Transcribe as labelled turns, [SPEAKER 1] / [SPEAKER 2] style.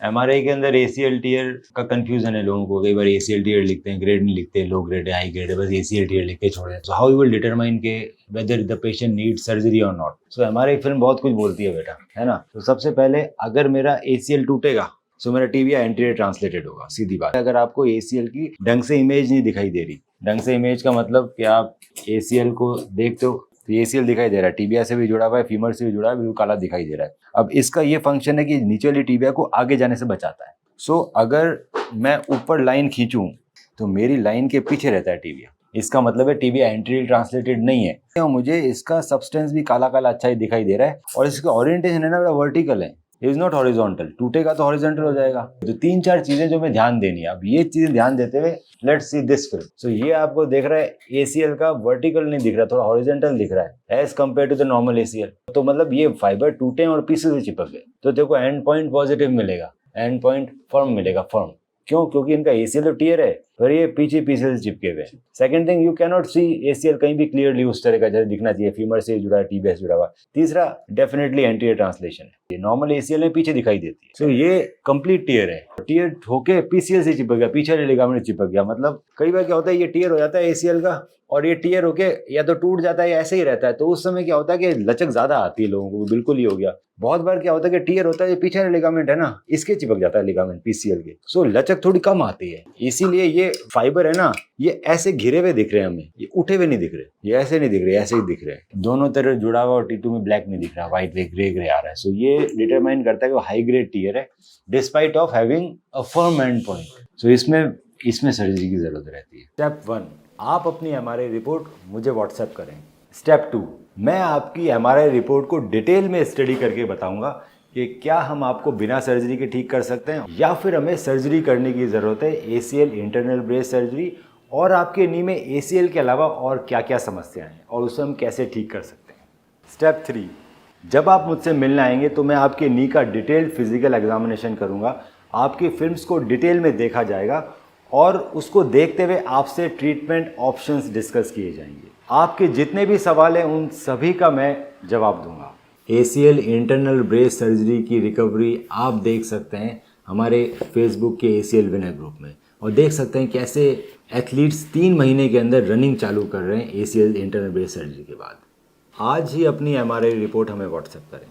[SPEAKER 1] MRI के अंदर ACL tear का कंफ्यूजन है लोगों को, कई बार एसीएल टीयर लिखते हैं, ग्रेड नहीं लिखते, लो ग्रेड है हाई ग्रेड है, बस एसीएल टीयर लिख के छोड़े। So how you will determine के whether the patient need surgery or not. So MRI film बहुत कुछ बोलती है बेटा, है ना। तो सबसे पहले अगर मेरा एसीएल टूटेगा तो मेरा टीबिया एंटीरियर ट्रांसलेटेड होगा, सीधी बात। अगर आपको एसीएल की ढंग से इमेज नहीं दिखाई दे रही, ढंग से इमेज का मतलब कि आप एसीएल को देखते हो तो एसीएल दिखाई दे रहा है, टीबिया से भी जुड़ा हुआ है, फीमर से भी जुड़ा है, बिल्कुल काला दिखाई दे रहा है। अब इसका ये फंक्शन है कि नीचे वाली टीबिया को आगे जाने से बचाता है। सो अगर मैं ऊपर लाइन खींचूं तो मेरी लाइन के पीछे रहता है टीबिया, इसका मतलब है टीबिया एंटीरियर ट्रांसलेटेड नहीं है। तो मुझे इसका सब्सटेंस भी काला काला अच्छा ही दिखाई दे रहा है, और इसका ओरिएंटेशन है ना बड़ा वर्टिकल है, इज नॉट हॉरिजॉन्टल। टूटेगा तो हॉरिजॉन्टल हो जाएगा। तो 3-4 चीजें जो मैं ध्यान देनी है, अब ये चीजें ध्यान देते हुए लेट्स सी दिस फिल्म। सो ये आपको देख रहा है एसीएल का वर्टिकल नहीं दिख रहा, थोड़ा हॉरिजॉन्टल दिख रहा है as compare to the normal ACL. तो मतलब ये फाइबर टूटे और पीसेस से चिपक गए, तो देखो एंड पॉइंट पॉजिटिव मिलेगा, एंड पॉइंट फर्म मिलेगा, फर्म। क्यों? क्योंकि इनका एसीएल तो टीयर है, पर ये पीछे पीसेस चिपके हुए। Second thing, you can not see ACL कहीं भी क्लियरली उस तरह का जैसे दिखना चाहिए, फीमर से जुड़ा है, टीबीया से जुड़ा हुआ। तीसरा, डेफिनेटली एंटीरियर ट्रांसलेशन है, ये नॉर्मल एसीएल में पीछे दिखाई देती है। सो ये कंप्लीट टीयर है, टीयर होके पीसीएल से चिपक गया, पीछे वाले लिगामेंट चिपक गया। मतलब कई बार क्या होता है, ये टीयर हो जाता है एसीएल का, और ये टीयर होके या तो टूट जाता है या ऐसे ही रहता है। तो उस समय क्या होता है कि लचक ज्यादा आती है लोगों को, बिल्कुल ही हो गया। बहुत बार क्या होता है कि टीयर होता है, ये पीछे लिगामेंट है ना, इसके चिपक जाता है लिगामेंट पीसीएल के। सो लचक थोड़ी कम आती है, इसीलिए ये फाइबर है ना, ये ऐसे घिरे हुए दिख रहे हैं हमें, ये उठे हुए नहीं दिख रहे, ये ऐसे नहीं दिख रहे, ऐसे ही दिख रहे हैं। दोनों तरफ जुड़ा हुआ, और टी2 में ब्लैक नहीं दिख रहा, व्हाइट ग्रे ग्रे आ रहा है। सो ये डिटरमाइन करता है कि वो हाई ग्रेड टीयर है, despite of having a firm end point. So इसमें सर्जरी की जरूरत रहती है। स्टेप 1, आप अपनी एमआरआई रिपोर्ट मुझे व्हाट्सएप करें। स्टेप 2, मैं आपकी एमआरआई रिपोर्ट को डिटेल में स्टडी करके बताऊंगा कि क्या हम आपको बिना सर्जरी के ठीक कर सकते हैं या फिर हमें सर्जरी करने की ज़रूरत है, एसीएल इंटरनल ब्रेस सर्जरी, और आपके नी में एसीएल के अलावा और क्या क्या समस्याएं हैं और उसे हम कैसे ठीक कर सकते हैं। स्टेप 3, जब आप मुझसे मिलने आएंगे तो मैं आपके नी का डिटेल्ड फिजिकल एग्जामिनेशन करूंगा, आपकी फिल्म्स को डिटेल में देखा जाएगा और उसको देखते हुए आपसे ट्रीटमेंट ऑप्शंस डिस्कस किए जाएंगे। आपके जितने भी सवाल हैं उन सभी का मैं जवाब दूंगा। एसीएल इंटरनल ब्रेस सर्जरी की रिकवरी आप देख सकते हैं हमारे फेसबुक के एसीएल विनर ग्रुप में, और देख सकते हैं कैसे एथलीट्स 3 महीने के अंदर रनिंग चालू कर रहे हैं एसीएल इंटरनल ब्रेस सर्जरी के बाद। आज ही अपनी एमआरआई रिपोर्ट हमें व्हाट्सएप करें।